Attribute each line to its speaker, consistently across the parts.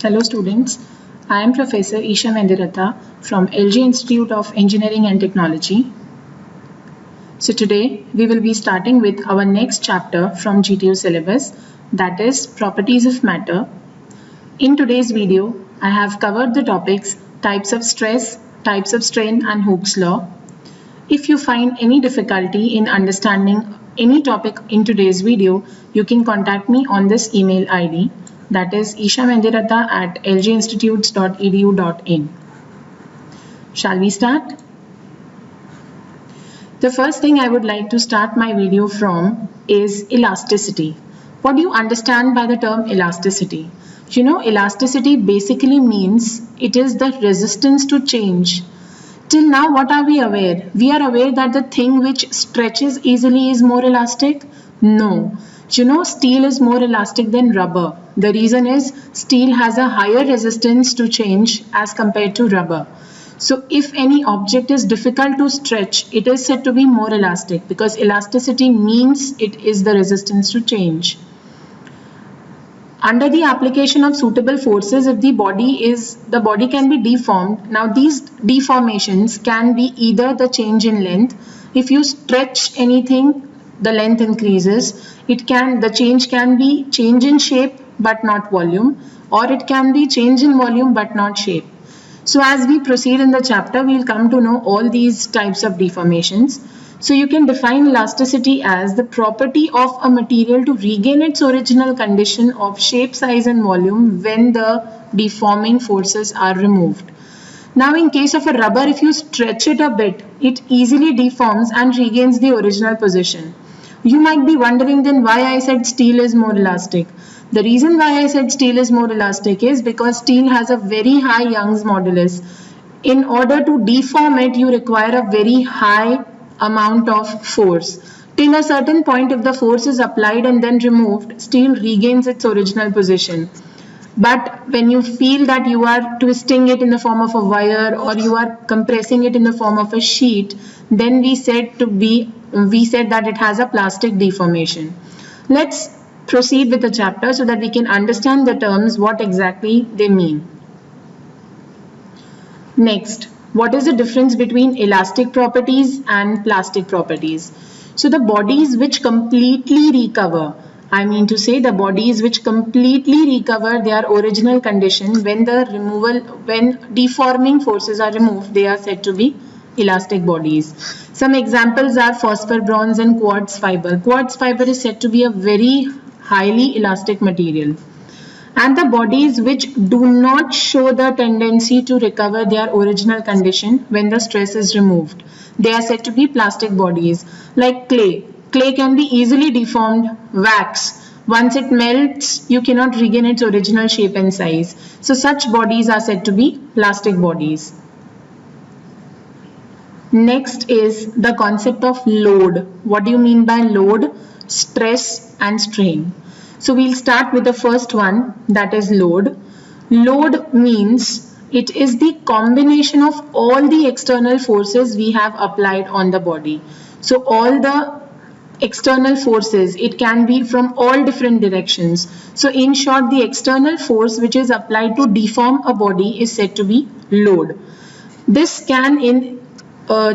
Speaker 1: Hello students, I am Professor Isha Mendiratha from LG Institute of Engineering and Technology. So today we will be starting with our next chapter from GTU syllabus, that is Properties of Matter. In today's video, I have covered the topics types of stress, types of strain and Hooke's law. If you find any difficulty in understanding any topic in today's video, you can contact me on this email ID, that is ishamandiratha@lginstitutes.edu.in. Shall we start? The first thing I would like to start my video from is elasticity. What do you understand by the term elasticity? You know, elasticity basically means it is the resistance to change. Till now, what are we aware? We are aware that the thing which stretches easily is more elastic? No. You know, steel is more elastic than rubber. The reason is steel has a higher resistance to change as compared to rubber. So if any object is difficult to stretch, it is said to be more elastic because elasticity means it is the resistance to change. Under the application of suitable forces, if the body can be deformed. Now these deformations can be either the change in length. If you stretch anything, the length increases. The change can be change in shape but not volume, or it can be change in volume but not shape. So as we proceed in the chapter, we will come to know all these types of deformations. So you can define elasticity as the property of a material to regain its original condition of shape, size and volume when the deforming forces are removed. Now in case of a rubber, if you stretch it a bit, it easily deforms and regains the original position. You might be wondering then why I said steel is more elastic. The reason why I said steel is more elastic is because steel has a very high Young's modulus. In order to deform it, you require a very high amount of force. Till a certain point, if the force is applied and then removed, steel regains its original position. But when you feel that you are twisting it in the form of a wire or you are compressing it in the form of a sheet, then we said that it has a plastic deformation. Let's proceed with the chapter so that we can understand the terms, what exactly they mean. Next, what is the difference between elastic properties and plastic properties? So the bodies which completely recover, the bodies which completely recover their original condition when deforming forces are removed, they are said to be elastic bodies. Some examples are phosphor, bronze and quartz fiber. Quartz fiber is said to be a very highly elastic material. And the bodies which do not show the tendency to recover their original condition when the stress is removed, they are said to be plastic bodies. Like clay. Clay can be easily deformed. Wax. Once it melts, you cannot regain its original shape and size. So such bodies are said to be plastic bodies. Next is the concept of load. What do you mean by load? Stress and strain. So we'll start with the first one, that is load. Load means it is the combination of all the external forces we have applied on the body. So all the external forces, it can be from all different directions. So in short, the external force which is applied to deform a body is said to be load. This can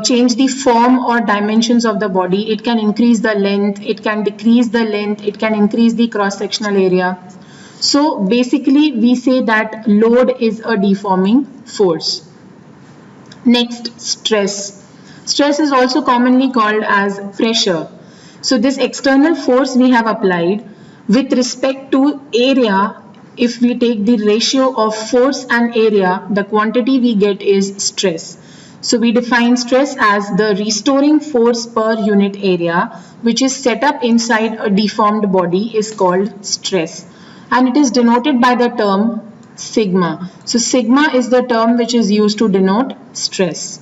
Speaker 1: change the form or dimensions of the body. It can increase the length, it can decrease the length, it can increase the cross-sectional area. So basically we say that load is a deforming force. Next, stress. Stress is also commonly called as pressure. So this external force we have applied with respect to area, if we take the ratio of force and area, the quantity we get is stress. So we define stress as the restoring force per unit area which is set up inside a deformed body is called stress, and it is denoted by the term sigma. So sigma is the term which is used to denote stress.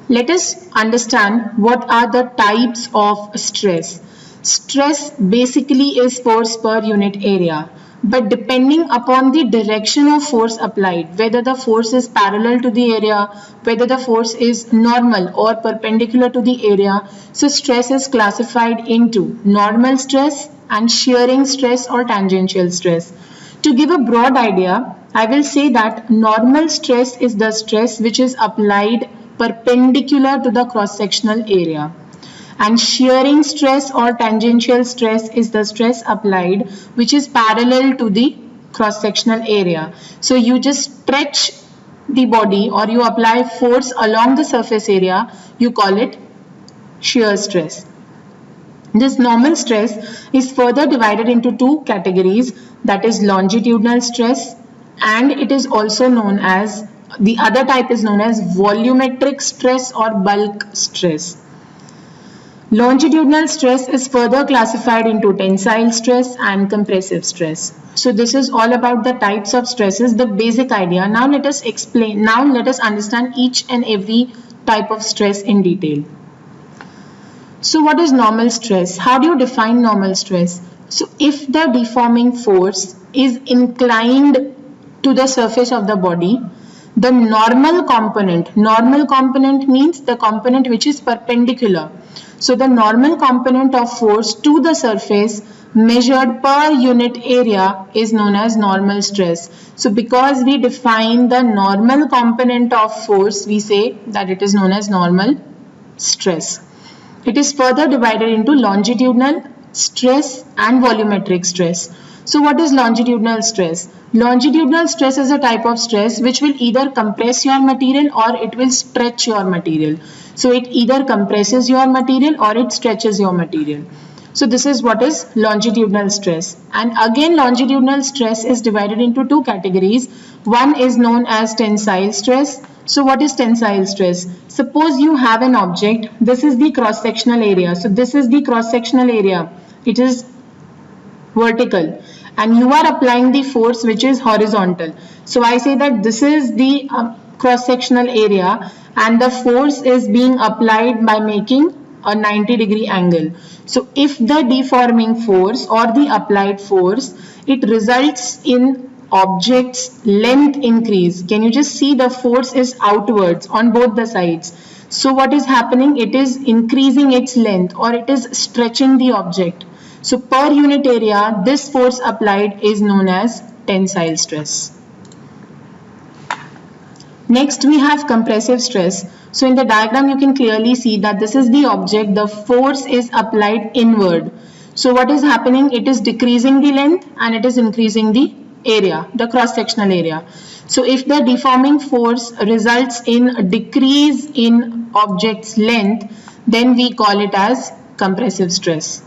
Speaker 1: Let us understand what are the types of stress. Stress basically is force per unit area. But depending upon the direction of force applied, whether the force is parallel to the area, whether the force is normal or perpendicular to the area, so stress is classified into normal stress and shearing stress or tangential stress. To give a broad idea, I will say that normal stress is the stress which is applied perpendicular to the cross-sectional area. And shearing stress or tangential stress is the stress applied which is parallel to the cross-sectional area. So you just stretch the body or you apply force along the surface area, you call it shear stress. This normal stress is further divided into two categories, that is longitudinal stress, and it is also known as, the other type is known as volumetric stress or bulk stress. Longitudinal stress is further classified into tensile stress and compressive stress. So this is all about the types of stresses, the basic idea. Now let us understand each and every type of stress in detail. So what is normal stress? How do you define normal stress? So if the deforming force is inclined to the surface of the body, the normal component means the component which is perpendicular. So the normal component of force to the surface measured per unit area is known as normal stress. So because we define the normal component of force, we say that it is known as normal stress. It is further divided into longitudinal stress and volumetric stress. So what is longitudinal stress? Longitudinal stress is a type of stress which will either compress your material or it will stretch your material. So it either compresses your material or it stretches your material. So this is what is longitudinal stress. And again, longitudinal stress is divided into two categories. One is known as tensile stress. So what is tensile stress? Suppose you have an object. This is the cross-sectional area. So this is the cross-sectional area. It is vertical. And you are applying the force which is horizontal. So I say that this is the cross-sectional area and the force is being applied by making a 90-degree angle. So if the deforming force or the applied force, it results in object's length increase. Can you just see the force is outwards on both the sides? So what is happening? It is increasing its length or it is stretching the object. So per unit area, this force applied is known as tensile stress. Next, we have compressive stress. So in the diagram, you can clearly see that this is the object. The force is applied inward. So what is happening? It is decreasing the length and it is increasing the area, the cross-sectional area. So if the deforming force results in a decrease in object's length, then we call it as compressive stress.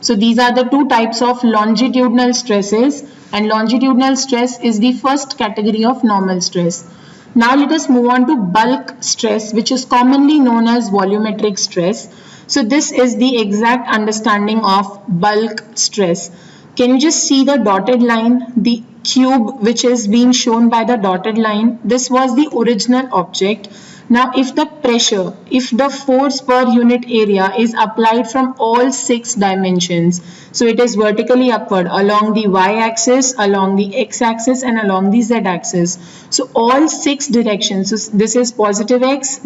Speaker 1: So these are the two types of longitudinal stresses, and longitudinal stress is the first category of normal stress. Now let us move on to bulk stress, which is commonly known as volumetric stress. So this is the exact understanding of bulk stress. Can you just see the dotted line, the cube which is being shown by the dotted line? This was the original object. Now if the pressure, if the force per unit area is applied from all 6 dimensions, so it is vertically upward along the y-axis, along the x-axis and along the z-axis. So all 6 directions, so this is positive x,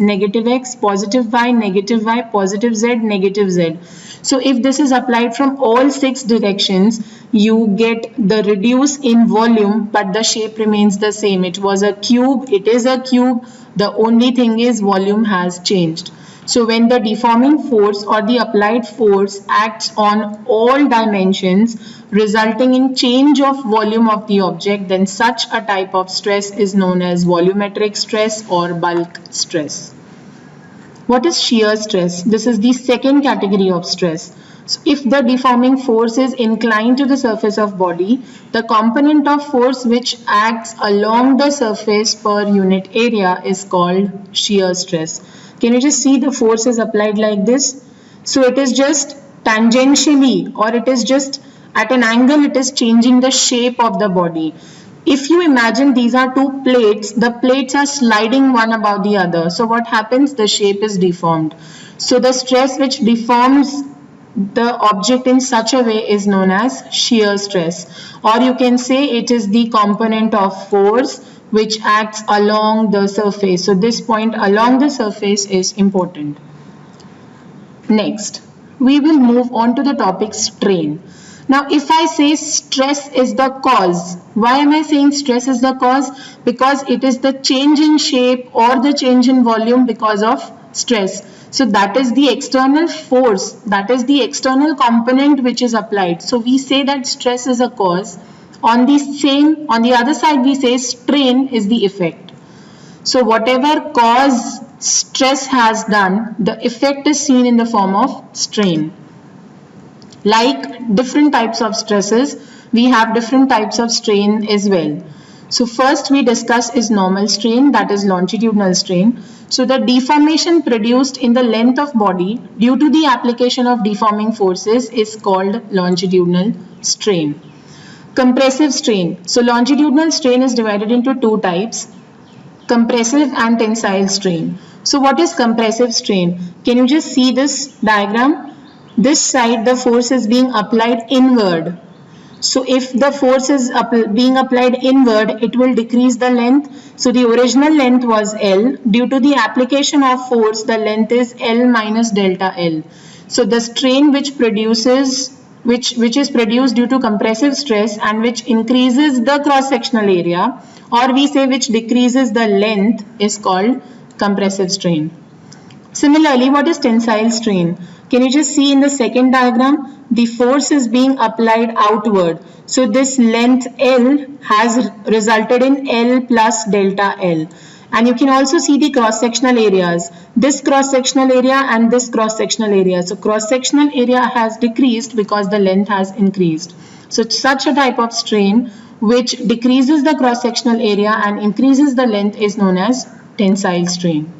Speaker 1: positive y, positive z, negative z. So if this is applied from all 6 directions, you get the reduce in volume, but the shape remains the same. It was a cube, it is a cube. The only thing is volume has changed. So when the deforming force or the applied force acts on all dimensions, resulting in change of volume of the object, then such a type of stress is known as volumetric stress or bulk stress. What is shear stress? This is the second category of stress. So if the deforming force is inclined to the surface of body, the component of force which acts along the surface per unit area is called shear stress. Can you just see the force is applied like this? So it is just tangentially, or it is just at an angle, it is changing the shape of the body. If you imagine these are two plates, the plates are sliding one above the other. So what happens? The shape is deformed. So the stress which deforms the object in such a way is known as shear stress, or you can say it is the component of force which acts along the surface. So this point along the surface is important. Next, we will move on to the topic strain. Now, if I say stress is the cause, why am I saying stress is the cause? Because it is the change in shape or the change in volume because of stress. So that is the external force, that is the external component which is applied. So we say that stress is a cause. On the other side, we say strain is the effect. So whatever cause stress has done, the effect is seen in the form of strain. Like different types of stresses, we have different types of strain as well. So first we discuss is normal strain, that is longitudinal strain. So the deformation produced in the length of body due to the application of deforming forces is called longitudinal strain. Compressive strain. So longitudinal strain is divided into two types, compressive and tensile strain. So what is compressive strain? Can you just see this diagram? This side the force is being applied inward. So if the force is being applied inward, it will decrease the length. So the original length was L. Due to the application of force, the length is L minus delta L. So the strain which is produced due to compressive stress and which increases the cross-sectional area, or we say which decreases the length, is called compressive strain. Similarly, what is tensile strain? Can you just see in the second diagram? The force is being applied outward. So this length L has resulted in L plus delta L. And you can also see the cross-sectional areas. This cross-sectional area and this cross-sectional area. So cross-sectional area has decreased because the length has increased. So such a type of strain which decreases the cross-sectional area and increases the length is known as tensile strain.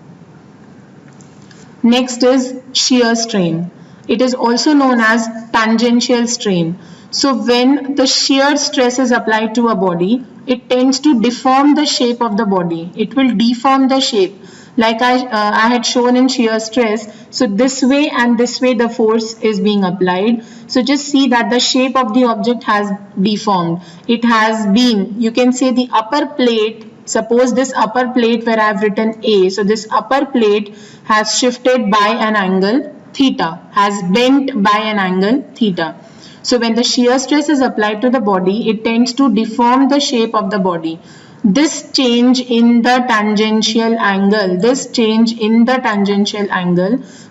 Speaker 1: Next is shear strain. It is also known as tangential strain. So when the shear stress is applied to a body, it tends to deform the shape of the body. It will deform the shape. Like I had shown in shear stress. So this way and this way the force is being applied. So just see that the shape of the object has deformed. It has been, you can say the upper plate. Suppose this upper plate where I have written A. So this upper plate has shifted by an angle theta, has bent by an angle theta. So when the shear stress is applied to the body, it tends to deform the shape of the body. This change in the tangential angle,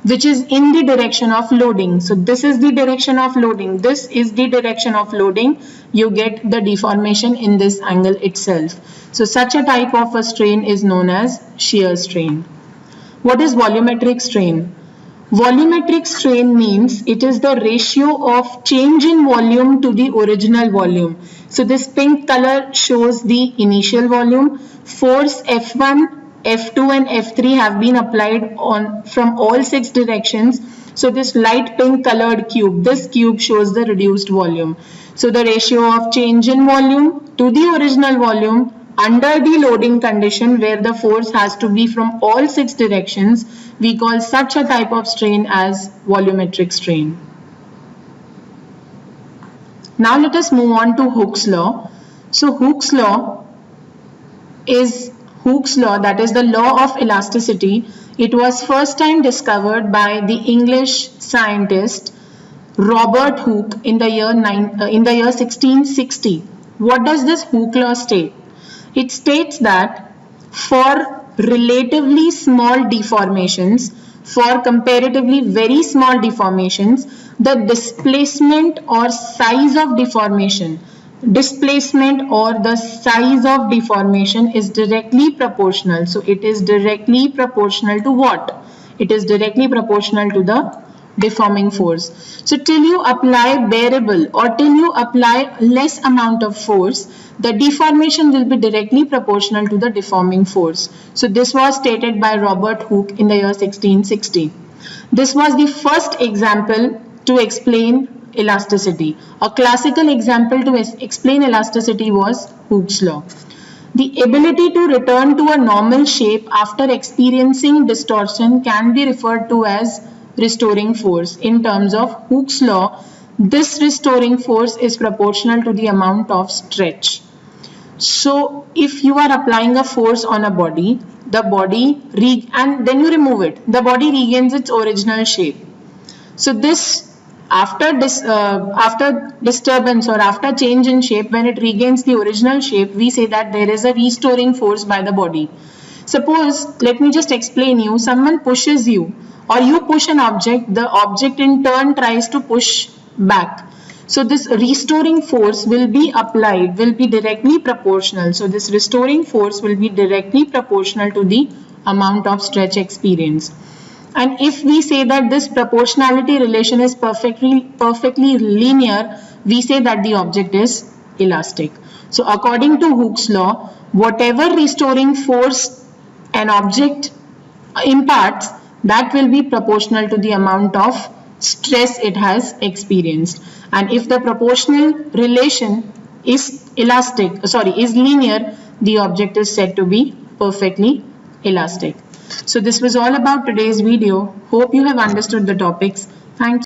Speaker 1: which is in the direction of loading. So this is the direction of loading. This is the direction of loading. You get the deformation in this angle itself. So such a type of a strain is known as shear strain. What is volumetric strain? Volumetric strain means it is the ratio of change in volume to the original volume. So this pink color shows the initial volume. Force F1, F2 and F3 have been applied from all 6 directions. So this light pink colored cube, this cube shows the reduced volume. So the ratio of change in volume to the original volume under the loading condition where the force has to be from all 6 directions, we call such a type of strain as volumetric strain. Now let us move on to Hooke's law. So Hooke's law, that is the law of elasticity. It was first time discovered by the English scientist Robert Hooke in the year 1660. What does this Hooke law state? It states that for relatively small deformations, for comparatively very small deformations, the displacement or size of deformation is directly proportional. So it is directly proportional to what? It is directly proportional to the deforming force. So till you apply bearable or till you apply less amount of force, the deformation will be directly proportional to the deforming force. So this was stated by Robert Hooke in the year 1660. This was the first example to explain elasticity. A classical example to explain elasticity was Hooke's law. The ability to return to a normal shape after experiencing distortion can be referred to as restoring force. In terms of Hooke's law, this restoring force is proportional to the amount of stretch. So if you are applying a force on a body, and then you remove it, the body regains its original shape. So this after disturbance or after change in shape, when it regains the original shape, we say that there is a restoring force by the body. Suppose, let me just explain you, someone pushes you or you push an object, the object in turn tries to push back. So this restoring force will be applied, will be directly proportional. So this restoring force will be directly proportional to the amount of stretch experienced. And if we say that this proportionality relation is perfectly linear, we say that the object is elastic. So according to Hooke's law, whatever restoring force an object imparts, that will be proportional to the amount of stress it has experienced. And if the proportional relation is linear, the object is said to be perfectly elastic. So this was all about today's video. Hope you have understood the topics. Thank you.